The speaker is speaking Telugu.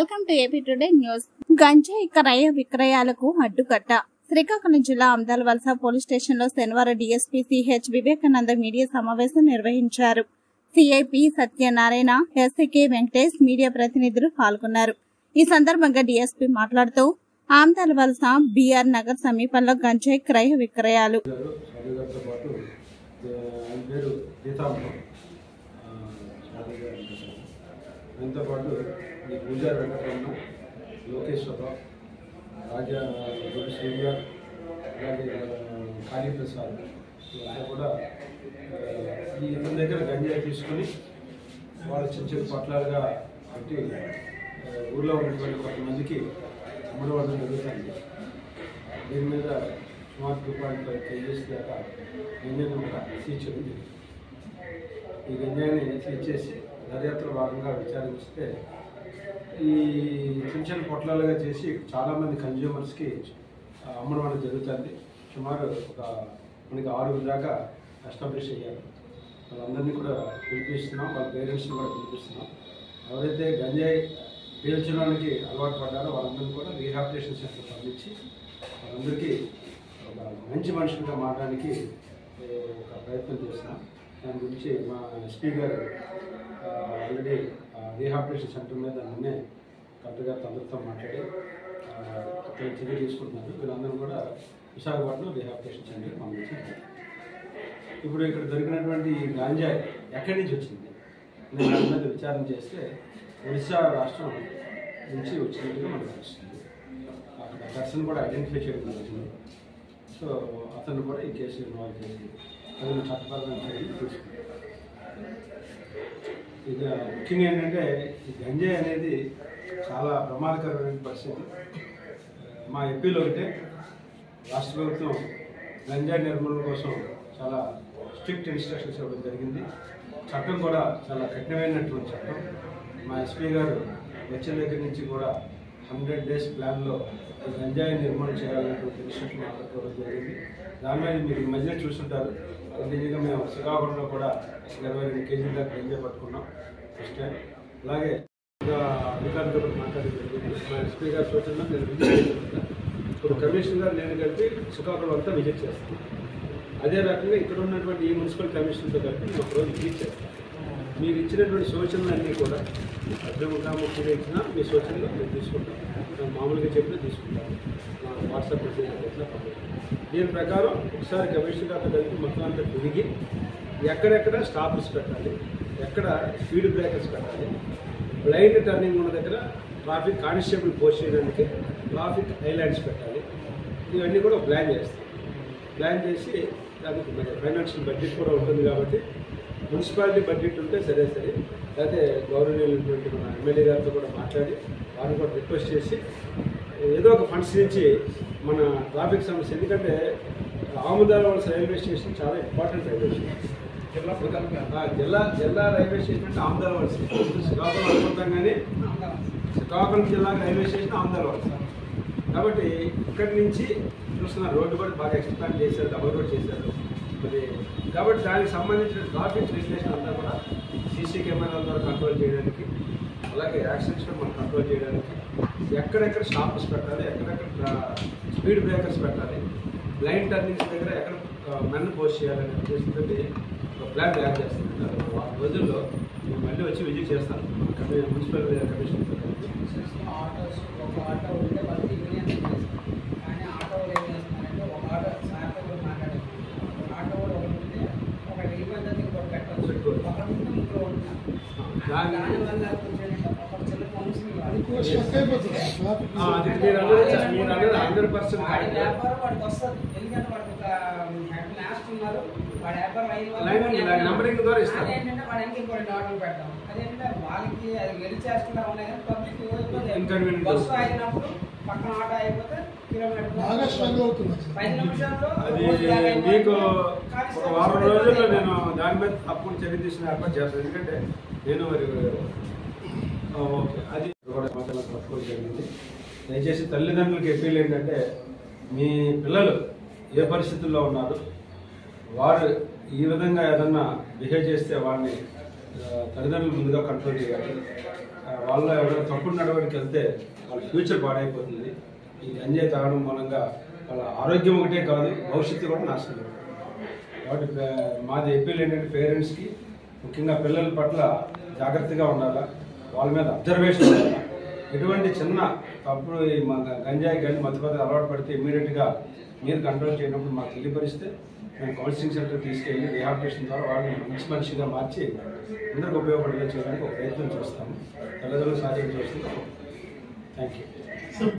Welcome to AP today news. గంజాయి క్రయ విక్రయాలకు అడ్డుకట్ట. శ్రీకాకుళం జిల్లా ఆమ్దాలవలస పోలీస్ స్టేషన్ లో శనివారం డీఎస్పీ సిహెచ్ వివేకానంద మీడియా సమావేశం నిర్వహించారు. సిఐపి సత్యనారాయణ, ఎస్ఐకే వెంకటేష్ మీడియా ప్రతినిధులు పాల్గొన్నారు. ఈ సందర్భంగా డీఎస్పీ మాట్లాడుతూ ఆమ్దాలవలస బిఆర్ నగర్ సమీపంలో గంజాయి క్రయ విక్రయాలు దాంతో పాటు ఈ పూజారి వెంకటరమణ, లోకేశ్వరరావు, రాజా శ్రీగారు, అలాగే కాళీప్రసాద్ ఇదంతా కూడా ఈ ఇతని దగ్గర గంజాయి తీసుకుని వాళ్ళు చిన్న చిన్న పొట్లాలుగా పెట్టి ఊళ్ళో ఉన్నటువంటి కొంతమందికి అమ్మడం జరుగుతుంది. దీని మీద సుమారు 2.5 kgs దాకా గంజాయిని కూడా సీజ్ చేయడం. ఈ గంజాయిని సీజ్ చేసి దర్యాప్తులో భాగంగా విచారిస్తే ఈ చిన్న చిన్న పొట్లాలుగా చేసి చాలామంది కన్జ్యూమర్స్కి అమ్మడం అనేది జరుగుతుంది. సుమారు మనకి 6 దాకా ఎస్టాబ్లిష్ అయ్యారు. వాళ్ళందరినీ కూడా పిలిపిస్తున్నాం, వాళ్ళ పేరెంట్స్ని కూడా పిలిపిస్తున్నాం. ఎవరైతే గంజాయి పీల్చడానికి అలవాటు పడ్డారో వాళ్ళందరినీ కూడా రీహాబిలిటేషన్ సెంటర్ పంపించి వాళ్ళందరికీ ఒక మంచి మనుషులుగా మారడానికి ఒక ప్రయత్నం చేస్తున్నాం. దాని గురించి మా ఎస్పీ గారు ఆల్రెడీ రీహాబిలిటేషన్ సెంటర్ మీద నిన్నే కలెక్టర్ గారు అందరితో మాట్లాడి చర్య తీసుకుంటున్నారు. వీళ్ళందరూ కూడా విశాఖపట్నం రీహాబిలిటేషన్ సెంటర్ పంపించారు. ఇప్పుడు ఇక్కడ దొరికినటువంటి ఈ గాంజాయి ఎక్కడి నుంచి వచ్చింది నేను దాని మీద విచారణ చేస్తే ఒడిశా రాష్ట్రం నుంచి వచ్చినట్టుగా మనకు తెలుస్తుంది. అక్కడ పర్సన్ కూడా ఐడెంటిఫై చేయడం జరిగింది. సో అతను కూడా ఈ కేసు ఇన్వాల్వ్ చేసి అతను చట్టపరమైన చర్యలు తీసుకుంటారు. ఇక ముఖ్యంగా ఏంటంటే ఈ గంజాయి అనేది చాలా ప్రమాదకరమైన పరిస్థితి. మా ఏపీలో ఒకటే రాష్ట్ర ప్రభుత్వం గంజాయి నిర్మూలన కోసం చాలా స్ట్రిక్ట్ ఇన్స్ట్రక్షన్స్ ఇవ్వడం జరిగింది. చట్టం కూడా చాలా కఠినమైనటువంటి చట్టం. మా ఎస్పీ గారు వచ్చిన దగ్గర నుంచి కూడా 100 days ప్లాన్లో ఈ గంజాయి నిర్మూలన చేయాలనేటువంటి ఇన్స్ట్రక్షన్ మాట్లాడుకోవడం జరిగింది. దాని మీద మీరు ఈ మధ్యన చూస్తుంటారు. నిజంగా మేము శ్రీకాకుళంలో కూడా 22 kg దాకా గంజాయి పట్టుకున్నాం ఫస్ట్ టైం. అలాగే అధికారులతో కూడా మాట్లాడడం జరిగింది. మా ఎస్పీ గారి సూచనలో నేను విజిట్ చేస్తున్నాను. ఇప్పుడు కమిషనర్ గారు నేను కలిపి శ్రీకాకుళం అంతా విజిట్ చేస్తాను. అదే రకంగా ఇక్కడ ఉన్నటువంటి ఈ మున్సిపల్ కమిషనర్తో కలిపి నేను ఒకరోజు విజిట్ చేస్తాను. మీరు ఇచ్చినటువంటి సూచనలన్నీ కూడా అగ్రముఖాముఖిగా ఇచ్చినా మీ సూచనలు మేము తీసుకుంటాం. మేము మామూలుగా చెప్పినా తీసుకుంటాము. మా వాట్సాప్ మెసేజ్ ఎట్లా పంపిస్తాం. దీని ప్రకారం ఒకసారి కమిషనర్ గారితో కలిపి మొత్తం అంతా తిరిగి ఎక్కడెక్కడ స్టాప్స్ పెట్టాలి, ఎక్కడ స్పీడ్ బ్రేకర్స్ పెట్టాలి, బ్లైండ్ టర్నింగ్ ఉన్న దగ్గర ట్రాఫిక్ కానిస్టేబుల్ పోస్ట్ చేయడానికి ట్రాఫిక్ ఐలాండ్స్ పెట్టాలి. ఇవన్నీ కూడా ప్లాన్ చేస్తాం. ప్లాన్ చేసి దానికి ఫైనాన్షియల్ బడ్జెట్ కూడా ఉంటుంది కాబట్టి మున్సిపాలిటీ బడ్జెట్ ఉంటే సరే, లేకపోతే గవర్నమెంట్ మన ఎమ్మెల్యే గారితో కూడా మాట్లాడి వారిని కూడా రిక్వెస్ట్ చేసి ఏదో ఒక ఫండ్స్ నుంచి మన ట్రాఫిక్ సమస్య, ఎందుకంటే ఆముదాలవలస రైల్వే స్టేషన్ చాలా ఇంపార్టెంట్ రైల్వే స్టేషన్. జిల్లా రైల్వే స్టేషన్ అంటే ఆముదాలవలస. శ్రీకాకుళం అనుకుంటాం కానీ శ్రీకాకుళం జిల్లా రైల్వే స్టేషన్ ఆముదాలవలస. కాబట్టి ఇక్కడి నుంచి చూస్తున్న రోడ్డు కూడా బాగా ఎక్స్పాండ్ చేశారు, డబుల్ రోడ్ చేశారు మరి. కాబట్టి దానికి సంబంధించిన ట్రాఫిక్ రెగ్యులేషన్ అంతా కూడా సీసీ కెమెరాల ద్వారా కంట్రోల్ చేయడానికి, అలాగే యాక్సిడెంట్స్ కూడా మనం కంట్రోల్ చేయడానికి ఎక్కడెక్కడ స్టాప్స్ పెట్టాలి, ఎక్కడెక్కడ స్పీడ్ బ్రేకర్స్ పెట్టాలి, బ్లైండ్ టర్నింగ్స్ దగ్గర ఎక్కడ మెన్ పోస్ట్ చేయాలనే ఉద్దేశంతో ఒక ప్లాన్ తయారు చేస్తాను. 6 రోజుల్లో నేను మళ్ళీ వచ్చి విజిట్ చేస్తాను మున్సిపల్ కమిషనర్తో. నంబరింగ్ ద్వారా ఇస్తాను. అది మీకు ఒక 10 రోజుల్లో నేను దాని మీద తప్పకుండా చర్య తీసుకుని ఏర్పాటు చేస్తాను. ఎందుకంటే నేను మరి ఓకే అది కూడా తప్పకుండా జరిగింది. దయచేసి తల్లిదండ్రులకు అప్పీల్ ఏంటంటే మీ పిల్లలు ఏ పరిస్థితుల్లో ఉన్నారు, వారు ఈ విధంగా ఏదన్నా బిహేవ్ చేస్తే వాడిని తల్లిదండ్రులు ముందుగా కంట్రోల్ చేయాలి. వాళ్ళు ఎవరైనా తప్పుడు నడవడికి వెళ్తే వాళ్ళ ఫ్యూచర్ పాడైపోతుంది. ఈ గంజాయి తాగడం మూలంగా వాళ్ళ ఆరోగ్యం ఒకటే కాదు, భవిష్యత్తు కూడా నాశనం. కాబట్టి మాది అప్పీల్ ఏంటంటే పేరెంట్స్కి, ముఖ్యంగా పిల్లల పట్ల జాగ్రత్తగా ఉండాలా, వాళ్ళ మీద అబ్జర్వేషన్ ఉండాలా. ఎటువంటి చిన్న తప్పుడు గంజాయి కానీ మధ్యపద్ధతి అలవాటు పడితే ఇమీడియట్గా మీరు కంట్రోల్ చేయనప్పుడు మాకు తెలియపరిస్తే మేము కౌన్సిలింగ్ సెంటర్ తీసుకెళ్ళి రిహాబిలిటేషన్ ద్వారా వాళ్ళని మంచి మనిషిగా మార్చి అందరికి ఉపయోగపడేలా చేయడానికి ఒక ప్రయత్నం చేస్తాము. తల్లిదండ్రులు సాధ్యం చేస్తున్నాం. Thank you.